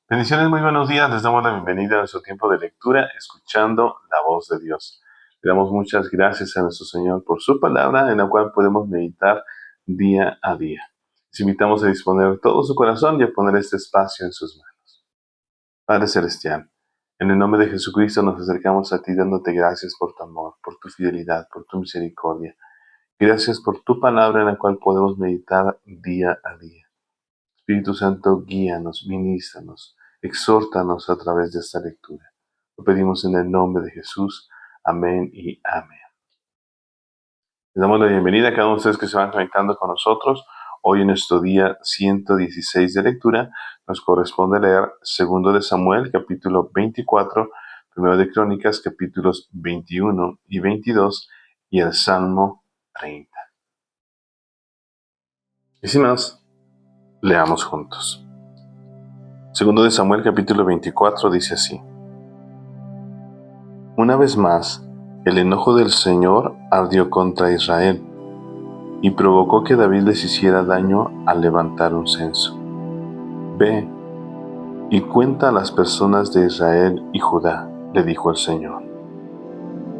Bendiciones, muy buenos días. Les damos la bienvenida a nuestro tiempo de lectura, escuchando la voz de Dios. Le damos muchas gracias a nuestro Señor por su palabra, en la cual podemos meditar día a día. Les invitamos a disponer todo su corazón y a poner este espacio en sus manos. Padre Celestial, en el nombre de Jesucristo nos acercamos a ti dándote gracias por tu amor, por tu fidelidad, por tu misericordia. Gracias por tu palabra en la cual podemos meditar día a día. Espíritu Santo, guíanos, ministranos, exhórtanos a través de esta lectura. Lo pedimos en el nombre de Jesús. Amén y amén. Les damos la bienvenida a cada uno de ustedes que se van conectando con nosotros. Hoy en nuestro día 116 de lectura nos corresponde leer 2 de Samuel, capítulo 24, 1 de Crónicas, capítulos 21 y 22 y el Salmo 30. Y sin más, leamos juntos. 2 de Samuel capítulo 24 dice así: Una vez más, el enojo del Señor ardió contra Israel y provocó que David les hiciera daño al levantar un censo. Ve y cuenta a las personas de Israel y Judá, le dijo el Señor.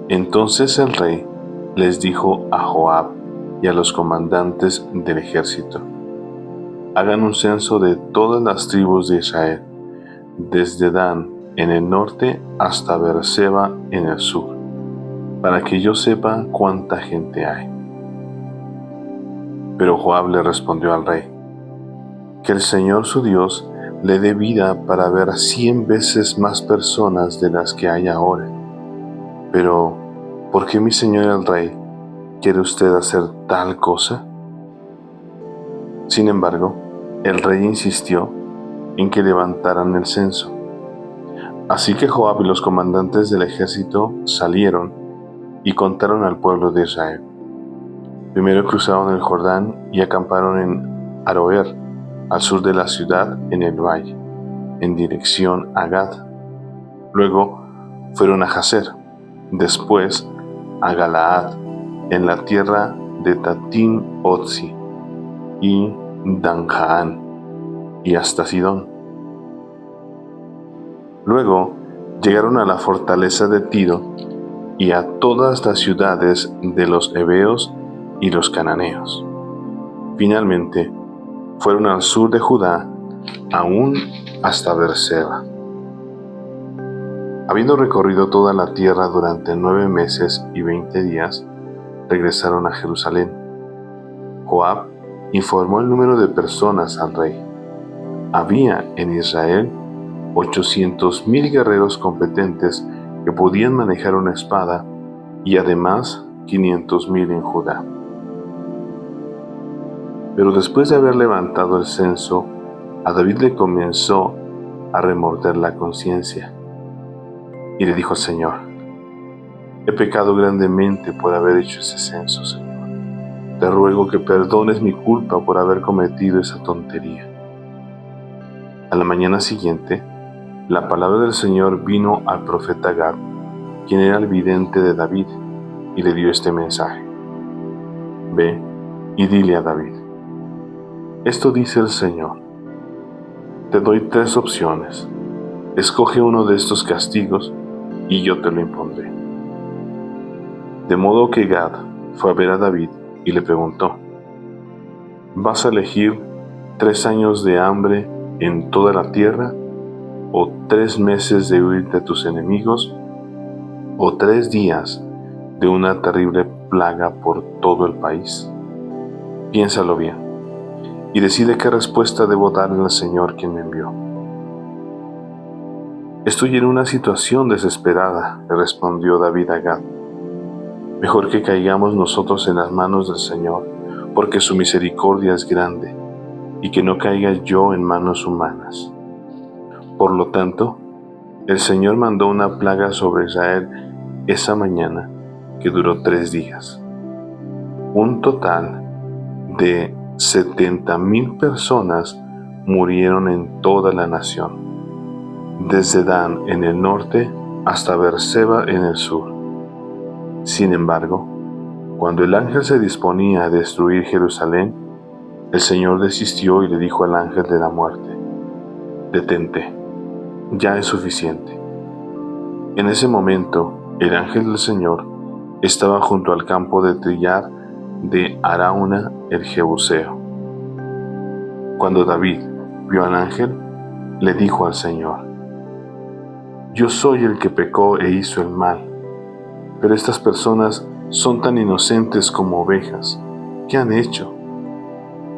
Entonces el rey les dijo a Joab y a los comandantes del ejército: Hagan un censo de todas las tribus de Israel, desde Dan en el norte hasta Beerseba en el sur, para que yo sepa cuánta gente hay. Pero Joab le respondió al rey: Que el Señor su Dios le dé vida para ver 100 veces más personas de las que hay ahora. Pero, ¿por qué mi señor el rey quiere usted hacer tal cosa? Sin embargo, el rey insistió en que levantaran el censo. Así que Joab y los comandantes del ejército salieron y contaron al pueblo de Israel. Primero cruzaron el Jordán y acamparon en Aroer, al sur de la ciudad, en el valle, en dirección a Gad. Luego fueron a Jazer, después a Galaad, en la tierra de Tatim Otzi y Danjaán, y hasta Sidón. Luego llegaron a la fortaleza de Tiro y a todas las ciudades de los heveos y los cananeos. Finalmente fueron al sur de Judá, aún hasta Beerseba. Habiendo recorrido toda la tierra durante 9 meses y 20 días, regresaron a Jerusalén. Joab informó el número de personas al rey. Había en Israel 800,000 guerreros competentes que podían manejar una espada, y además 500,000 en Judá. Pero después de haber levantado el censo, a David le comenzó a remorder la conciencia, y le dijo al Señor: He pecado grandemente por haber hecho ese censo, Señor. Te ruego que perdones mi culpa por haber cometido esa tontería. A la mañana siguiente, la palabra del Señor vino al profeta Gad, quien era el vidente de David, y le dio este mensaje: Ve y dile a David: Esto dice el Señor. Te doy 3 opciones. Escoge uno de estos castigos y yo te lo impondré. De modo que Gad fue a ver a David y le preguntó: ¿Vas a elegir 3 años de hambre en toda la tierra, o 3 meses de huir de tus enemigos, o 3 días de una terrible plaga por todo el país? Piénsalo bien y decide qué respuesta debo darle al Señor quien me envió. Estoy en una situación desesperada, le respondió David a Gad. Mejor que caigamos nosotros en las manos del Señor, porque su misericordia es grande, y que no caiga yo en manos humanas. Por lo tanto, el Señor mandó una plaga sobre Israel esa mañana, que duró 3 días. Un total de 70,000 personas murieron en toda la nación, desde Dan en el norte hasta Beerseba en el sur. Sin embargo, cuando el ángel se disponía a destruir Jerusalén, el Señor desistió y le dijo al ángel de la muerte: Detente, ya es suficiente. En ese momento, el ángel del Señor estaba junto al campo de trillar de Arauna el Jebuseo. Cuando David vio al ángel, le dijo al Señor: Yo soy el que pecó e hizo el mal, pero estas personas son tan inocentes como ovejas. ¿Qué han hecho?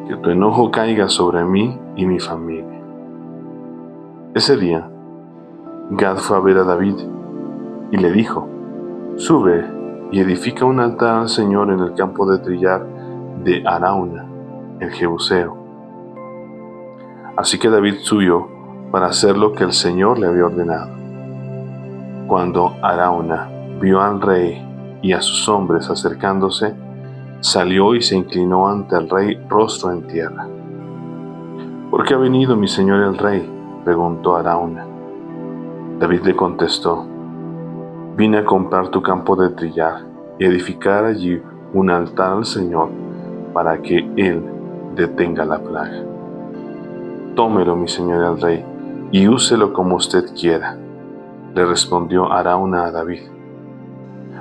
Que tu enojo caiga sobre mí y mi familia. Ese día, Gad fue a ver a David y le dijo: Sube y edifica un altar al Señor en el campo de trillar de Arauna, el Jebuseo. Así que David subió para hacer lo que el Señor le había ordenado. Cuando Arauna vio al rey y a sus hombres acercándose, salió y se inclinó ante el rey rostro en tierra. ¿Por qué ha venido mi señor el rey?, preguntó Arauna. David le contestó: Vine a comprar tu campo de trillar y edificar allí un altar al Señor para que Él detenga la plaga. Tómelo, mi señor el rey, y úselo como usted quiera, le respondió Arauna a David.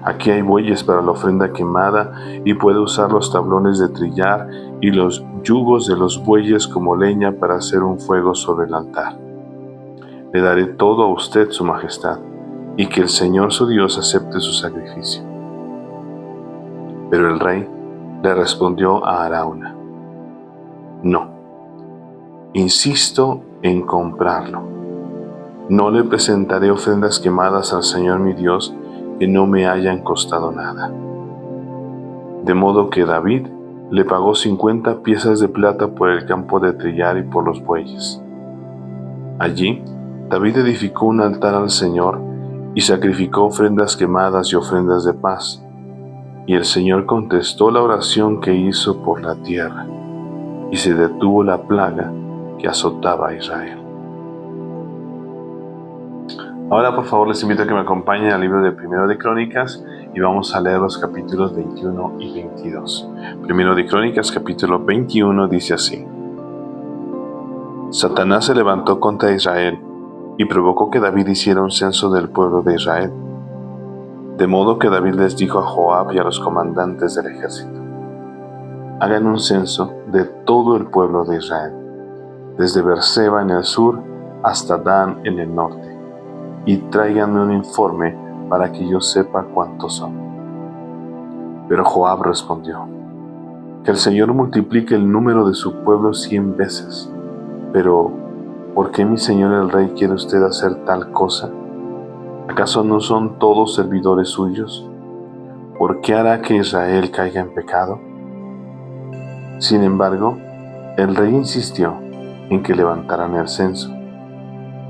Aquí hay bueyes para la ofrenda quemada y puede usar los tablones de trillar y los yugos de los bueyes como leña para hacer un fuego sobre el altar. Le daré todo a usted, su majestad, y que el Señor su Dios acepte su sacrificio. Pero el rey le respondió a Arauna: No, insisto en comprarlo. No le presentaré ofrendas quemadas al Señor mi Dios que no me hayan costado nada. De modo que David le pagó 50 piezas de plata por el campo de trillar y por los bueyes. Allí, David edificó un altar al Señor y sacrificó ofrendas quemadas y ofrendas de paz. Y el Señor contestó la oración que hizo por la tierra, y se detuvo la plaga que azotaba a Israel. Ahora, por favor, les invito a que me acompañen al libro de Primero de Crónicas y vamos a leer los capítulos 21 y 22. Primero de Crónicas, capítulo 21, dice así: Satanás se levantó contra Israel y provocó que David hiciera un censo del pueblo de Israel. De modo que David les dijo a Joab y a los comandantes del ejército: Hagan un censo de todo el pueblo de Israel, desde Beerseba en el sur hasta Dan en el norte, y tráiganme un informe para que yo sepa cuántos son. Pero Joab respondió: Que el Señor multiplique el número de su pueblo 100 veces. Pero, ¿por qué mi señor el rey quiere usted hacer tal cosa? ¿Acaso no son todos servidores suyos? ¿Por qué hará que Israel caiga en pecado? Sin embargo, el rey insistió en que levantaran el censo.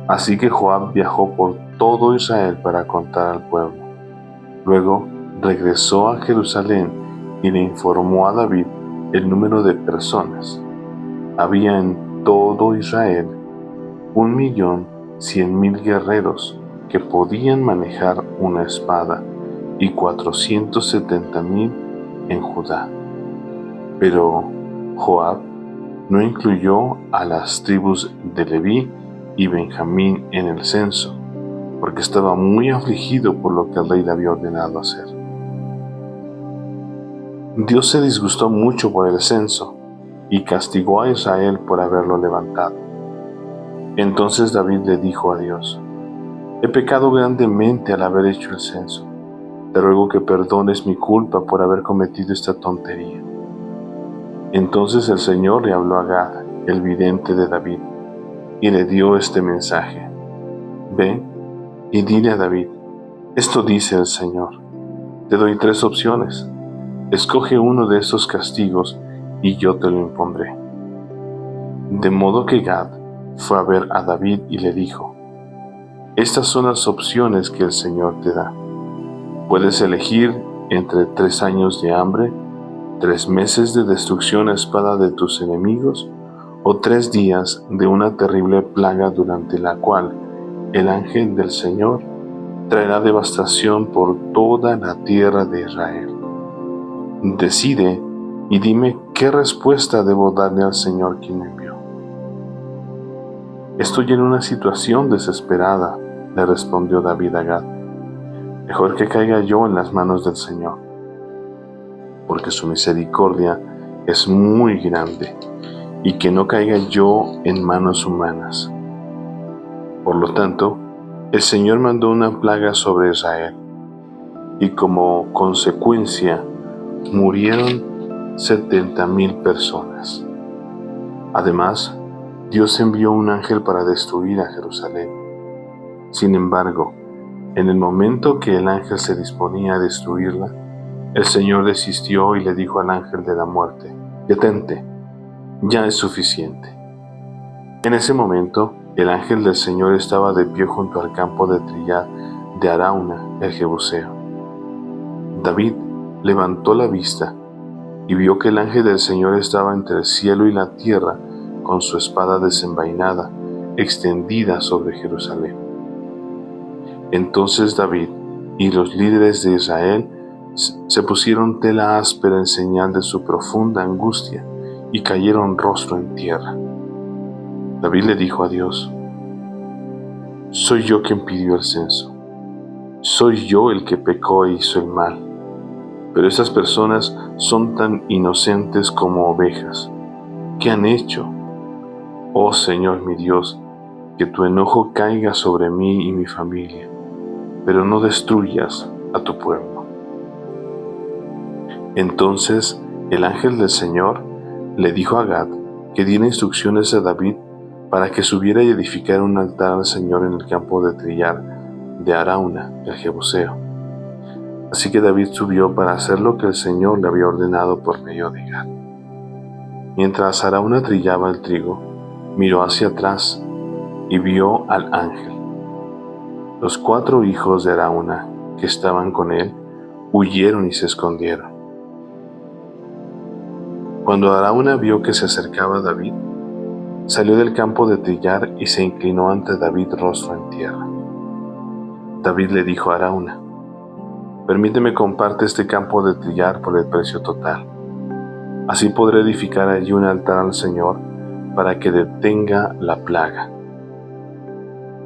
Así que Joab viajó por todo Israel para contar al pueblo. Luego regresó a Jerusalén y le informó a David el número de personas. Había en todo Israel 1.100.000 guerreros que podían manejar una espada y 470.000 en Judá. Pero Joab no incluyó a las tribus de Leví y Benjamín en el censo, porque estaba muy afligido por lo que el rey le había ordenado hacer. Dios se disgustó mucho por el censo y castigó a Israel por haberlo levantado. Entonces David le dijo a Dios: He pecado grandemente al haber hecho el censo. Te ruego que perdones mi culpa por haber cometido esta tontería. Entonces el Señor le habló a Gad, el vidente de David, y le dio este mensaje: Ve y dile a David: Esto dice el Señor. Te doy 3 opciones. Escoge uno de estos castigos y yo te lo impondré. De modo que Gad fue a ver a David y le dijo: Estas son las opciones que el Señor te da. Puedes elegir entre 3 años de hambre, 3 meses de destrucción a espada de tus enemigos, o 3 días de una terrible plaga durante la cual el ángel del Señor traerá devastación por toda la tierra de Israel. Decide y dime qué respuesta debo darle al Señor quien me envió. Estoy en una situación desesperada, le respondió David a Gad. Mejor que caiga yo en las manos del Señor, porque su misericordia es muy grande, y que no caiga yo en manos humanas. Por lo tanto, el Señor mandó una plaga sobre Israel, y como consecuencia murieron 70,000 personas. Además, Dios envió un ángel para destruir a Jerusalén. Sin embargo, en el momento que el ángel se disponía a destruirla, el Señor desistió y le dijo al ángel de la muerte: «Detente, ya es suficiente». En ese momento, el ángel del Señor estaba de pie junto al campo de trillar de Arauna, el Jebuseo. David levantó la vista y vio que el ángel del Señor estaba entre el cielo y la tierra con su espada desenvainada, extendida sobre Jerusalén. Entonces David y los líderes de Israel se pusieron tela áspera en señal de su profunda angustia y cayeron rostro en tierra. David le dijo a Dios: «Soy yo quien pidió el censo. Soy yo el que pecó e hizo el mal. Pero esas personas son tan inocentes como ovejas. ¿Qué han hecho? Oh Señor mi Dios, que tu enojo caiga sobre mí y mi familia, pero no destruyas a tu pueblo». Entonces el ángel del Señor le dijo a Gad que diera instrucciones a David para que subiera y edificara un altar al Señor en el campo de trillar de Arauna, el Jebuseo. Así que David subió para hacer lo que el Señor le había ordenado por medio de Gad. Mientras Arauna trillaba el trigo, miró hacia atrás y vio al ángel. Los 4 hijos de Arauna que estaban con él huyeron y se escondieron. Cuando Arauna vio que se acercaba a David, salió del campo de trillar y se inclinó ante David rostro en tierra. David le dijo a Arauna: «Permíteme comparte este campo de trillar por el precio total. Así podré edificar allí un altar al Señor para que detenga la plaga».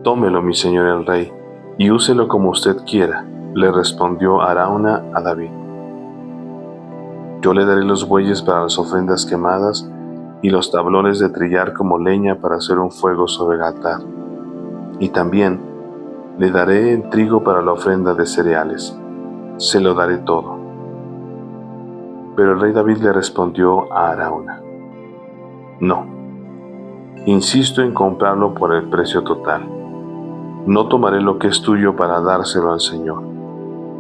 «Tómelo, mi señor el rey, y úselo como usted quiera», le respondió Arauna a David. «Yo le daré los bueyes para las ofrendas quemadas y los tablones de trillar como leña para hacer un fuego sobre el altar. Y también le daré el trigo para la ofrenda de cereales. Se lo daré todo». Pero el rey David le respondió a Arauna: «No, insisto en comprarlo por el precio total. No tomaré lo que es tuyo para dárselo al Señor.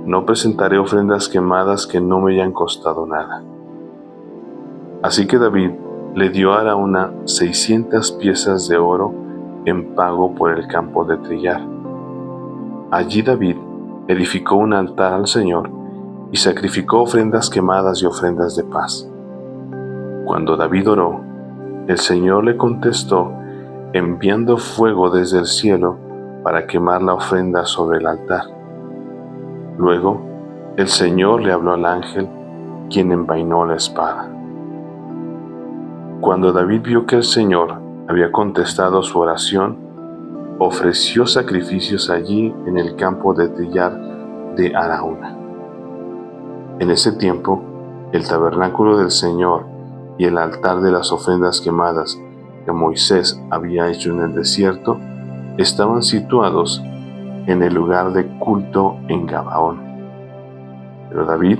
No presentaré ofrendas quemadas que no me hayan costado nada». Así que David le dio a Arauna 600 piezas de oro en pago por el campo de trillar. Allí David edificó un altar al Señor y sacrificó ofrendas quemadas y ofrendas de paz. Cuando David oró, el Señor le contestó enviando fuego desde el cielo para quemar la ofrenda sobre el altar. Luego, el Señor le habló al ángel, quien envainó la espada. Cuando David vio que el Señor había contestado su oración, ofreció sacrificios allí en el campo de trillar de Arauna. En ese tiempo, el tabernáculo del Señor y el altar de las ofrendas quemadas que Moisés había hecho en el desierto estaban situados en el lugar de culto en Gabaón. Pero David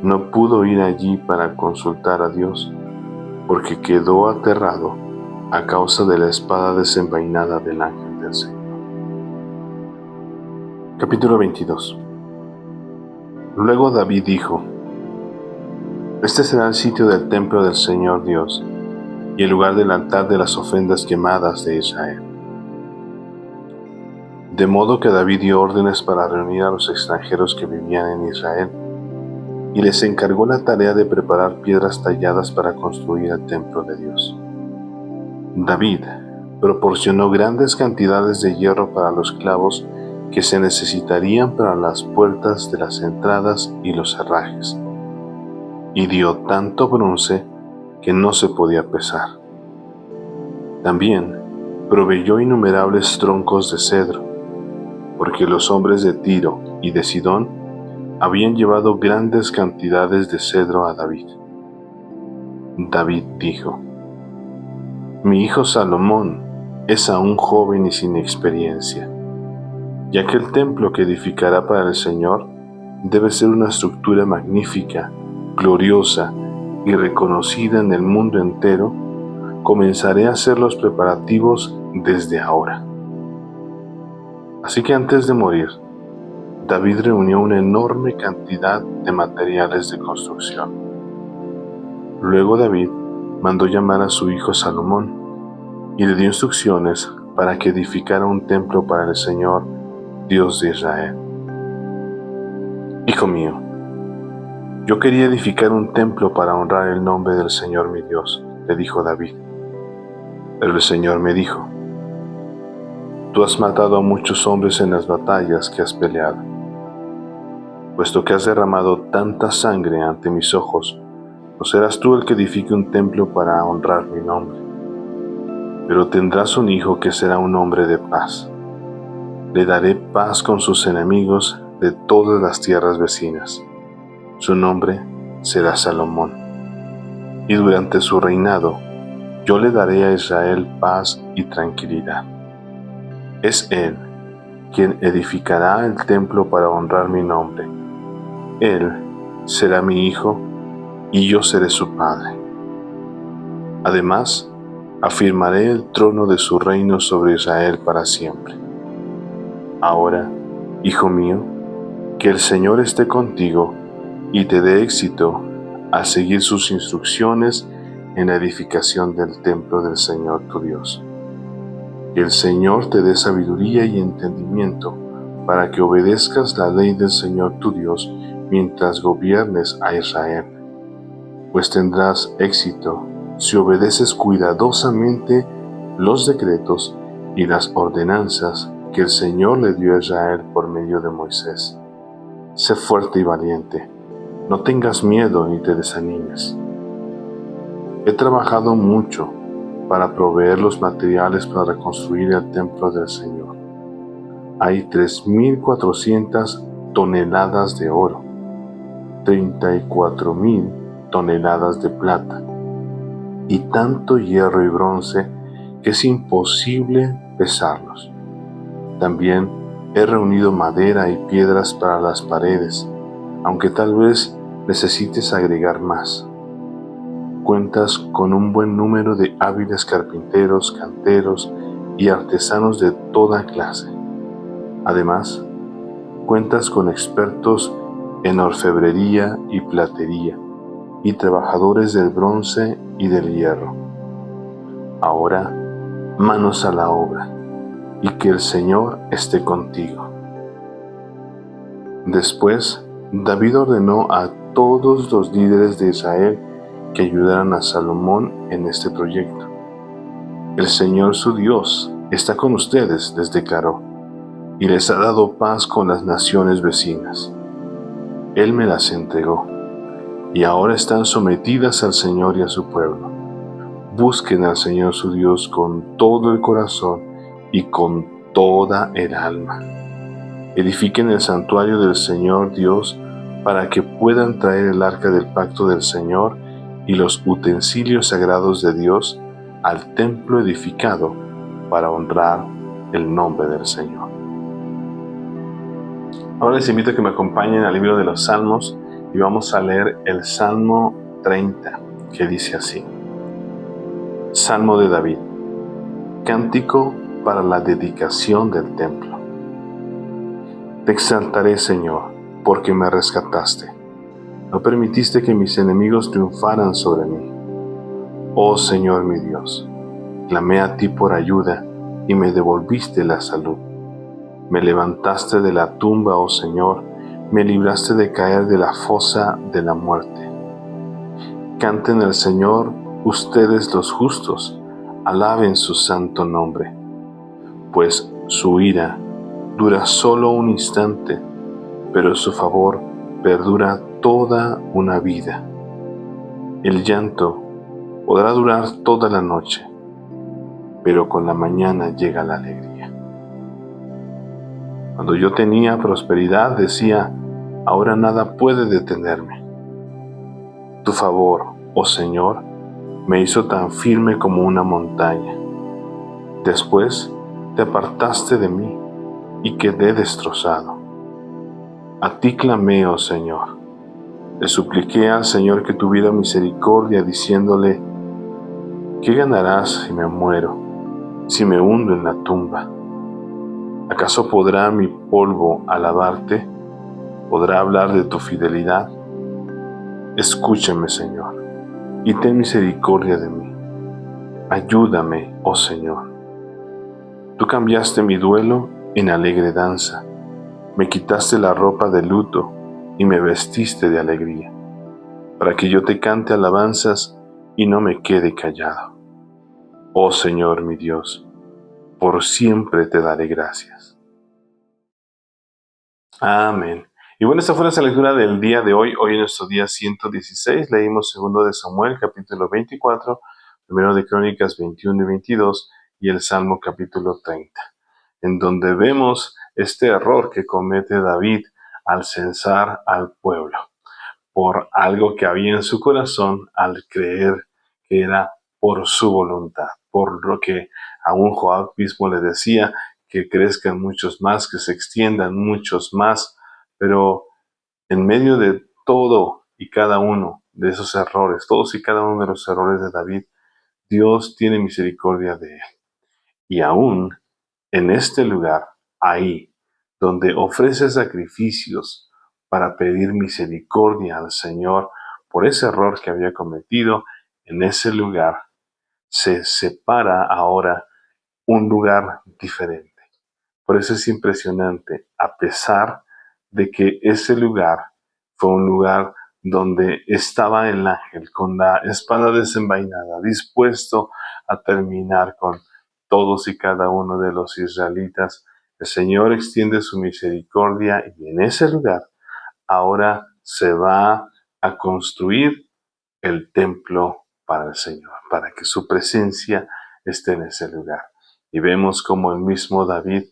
no pudo ir allí para consultar a Dios, porque quedó aterrado a causa de la espada desenvainada del ángel del Señor. Capítulo 22. Luego David dijo: «Este será el sitio del templo del Señor Dios y el lugar del altar de las ofrendas quemadas de Israel». De modo que David dio órdenes para reunir a los extranjeros que vivían en Israel, y les encargó la tarea de preparar piedras talladas para construir el templo de Dios. David proporcionó grandes cantidades de hierro para los clavos que se necesitarían para las puertas de las entradas y los herrajes, y dio tanto bronce que no se podía pesar. También proveyó innumerables troncos de cedro, porque los hombres de Tiro y de Sidón habían llevado grandes cantidades de cedro a David. David dijo: Mi hijo Salomón es aún joven y sin experiencia, ya que el templo que edificará para el Señor debe ser una estructura magnífica, gloriosa y reconocida en el mundo entero. Comenzaré a hacer los preparativos desde ahora. Así que antes de morir, David reunió una enorme cantidad de materiales de construcción. Luego David mandó llamar a su hijo Salomón y le dio instrucciones para que edificara un templo para el Señor, Dios de Israel. Hijo mío, yo quería edificar un templo para honrar el nombre del Señor mi Dios, le dijo David. Pero el Señor me dijo: Tú has matado a muchos hombres en las batallas que has peleado. Puesto que has derramado tanta sangre ante mis ojos, no serás tú el que edifique un templo para honrar mi nombre. Pero tendrás un hijo que será un hombre de paz. Le daré paz con sus enemigos de todas las tierras vecinas. Su nombre será Salomón. Y durante su reinado, yo le daré a Israel paz y tranquilidad. Es él quien edificará el templo para honrar mi nombre. Él será mi hijo y yo seré su padre. Además, afirmaré el trono de su reino sobre Israel para siempre. Ahora, hijo mío, que el Señor esté contigo y te dé éxito al seguir sus instrucciones en la edificación del templo del Señor tu Dios. Que el Señor te dé sabiduría y entendimiento para que obedezcas la ley del Señor tu Dios mientras gobiernes a Israel, pues tendrás éxito si obedeces cuidadosamente los decretos y las ordenanzas que el Señor le dio a Israel por medio de Moisés. Sé fuerte y valiente, no tengas miedo ni te desanimes. He trabajado mucho para proveer los materiales para reconstruir el templo del Señor. Hay 3.400 toneladas de oro, 34.000 toneladas de plata y tanto hierro y bronce que es imposible pesarlos. También he reunido madera y piedras para las paredes, aunque tal vez necesites agregar más. Cuentas con un buen número de hábiles carpinteros, canteros y artesanos de toda clase. Además, cuentas con expertos en orfebrería y platería, y trabajadores del bronce y del hierro. Ahora, manos a la obra, y que el Señor esté contigo. Después, David ordenó a todos los líderes de Israel que ayudaran a Salomón en este proyecto. El Señor su Dios está con ustedes, les declaró, y les ha dado paz con las naciones vecinas. Él me las entregó, y ahora están sometidas al Señor y a su pueblo. Busquen al Señor su Dios con todo el corazón y con toda el alma. Edifiquen el santuario del Señor Dios para que puedan traer el arca del pacto del Señor y los utensilios sagrados de Dios al templo edificado para honrar el nombre del Señor. Ahora les invito a que me acompañen al libro de los Salmos y vamos a leer el Salmo 30, que dice así: Salmo de David, cántico para la dedicación del templo. Te exaltaré, Señor, porque me rescataste. No permitiste que mis enemigos triunfaran sobre mí. Oh Señor mi Dios, clamé a ti por ayuda y me devolviste la salud. Me levantaste de la tumba, oh Señor, me libraste de caer de la fosa de la muerte. Canten al Señor ustedes los justos, alaben su santo nombre, pues su ira dura solo un instante, pero su favor perdura toda una vida. El llanto podrá durar toda la noche, pero con la mañana llega la alegría. Cuando yo tenía prosperidad, decía, ahora nada puede detenerme. Tu favor, oh Señor, me hizo tan firme como una montaña. Después te apartaste de mí y quedé destrozado. A ti clamé, oh Señor. Le supliqué al Señor que tuviera misericordia, diciéndole, ¿qué ganarás si me muero, si me hundo en la tumba? ¿Acaso podrá mi polvo alabarte? ¿Podrá hablar de tu fidelidad? Escúchame, Señor, y ten misericordia de mí. Ayúdame, oh Señor. Tú cambiaste mi duelo en alegre danza. Me quitaste la ropa de luto y me vestiste de alegría, para que yo te cante alabanzas y no me quede callado. Oh Señor mi Dios, por siempre te daré gracias. Amén. Y bueno, esta fue nuestra lectura del día de hoy. Hoy en nuestro día 116 leímos 2 de Samuel, capítulo 24, primero de Crónicas 21 y 22 y el Salmo capítulo 30, en donde vemos este error que comete David al censar al pueblo por algo que había en su corazón al creer que era por su voluntad, por lo que aún Joab mismo le decía, que crezcan muchos más, que se extiendan muchos más, pero en medio de todo y cada uno de esos errores, todos y cada uno de los errores de David, Dios tiene misericordia de él. Y aún en este lugar, ahí, donde ofrece sacrificios para pedir misericordia al Señor por ese error que había cometido, en ese lugar se separa ahora un lugar diferente. Por eso es impresionante, a pesar de que ese lugar fue un lugar donde estaba el ángel con la espada desenvainada, dispuesto a terminar con todos y cada uno de los israelitas. El Señor extiende su misericordia y en ese lugar ahora se va a construir el templo para el Señor, para que su presencia esté en ese lugar. Y vemos como el mismo David,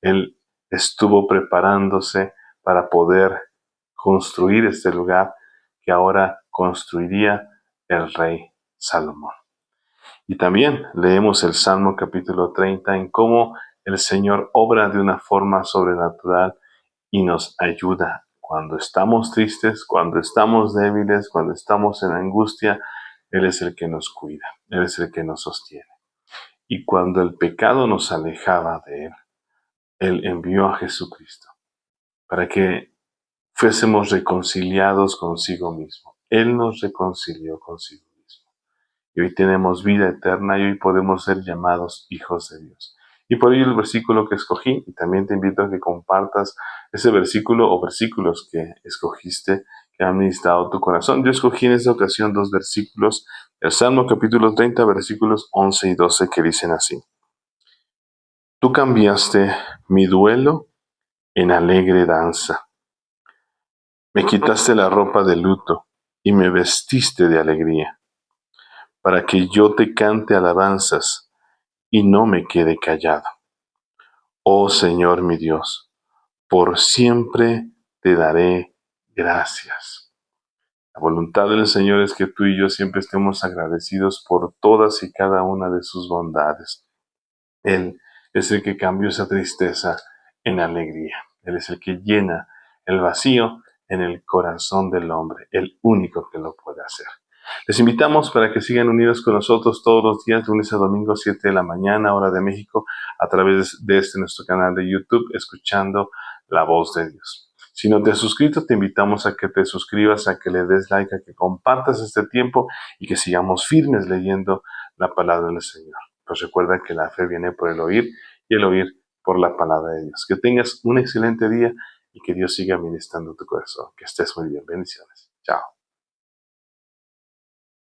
él estuvo preparándose para poder construir este lugar que ahora construiría el rey Salomón. Y también leemos el Salmo capítulo 30 en cómo el Señor obra de una forma sobrenatural y nos ayuda cuando estamos tristes, cuando estamos débiles, cuando estamos en angustia. Él es el que nos cuida, Él es el que nos sostiene. Y cuando el pecado nos alejaba de Él, Él envió a Jesucristo para que fuésemos reconciliados consigo mismo. Él nos reconcilió consigo mismo. Y hoy tenemos vida eterna y hoy podemos ser llamados hijos de Dios. Y por ello el versículo que escogí, y también te invito a que compartas ese versículo o versículos que escogiste, que han ministrado tu corazón. Yo escogí en esta ocasión 2 versículos, el Salmo capítulo 30, versículos 11 y 12, que dicen así. Tú cambiaste mi duelo en alegre danza. Me quitaste la ropa de luto y me vestiste de alegría, para que yo te cante alabanzas y no me quede callado. Oh Señor mi Dios, por siempre te daré gracias. La voluntad del Señor es que tú y yo siempre estemos agradecidos por todas y cada una de sus bondades. Él es el que cambió esa tristeza en alegría. Él es el que llena el vacío en el corazón del hombre, el único que lo puede hacer. Les invitamos para que sigan unidos con nosotros todos los días, lunes a domingo, 7 de la mañana, hora de México, a través de nuestro canal de YouTube, escuchando la voz de Dios. Si no te has suscrito, te invitamos a que te suscribas, a que le des like, a que compartas este tiempo y que sigamos firmes leyendo la palabra del Señor. Pues recuerda que la fe viene por el oír y el oír por la palabra de Dios. Que tengas un excelente día y que Dios siga ministrando tu corazón. Que estés muy bien. Bendiciones. Chao.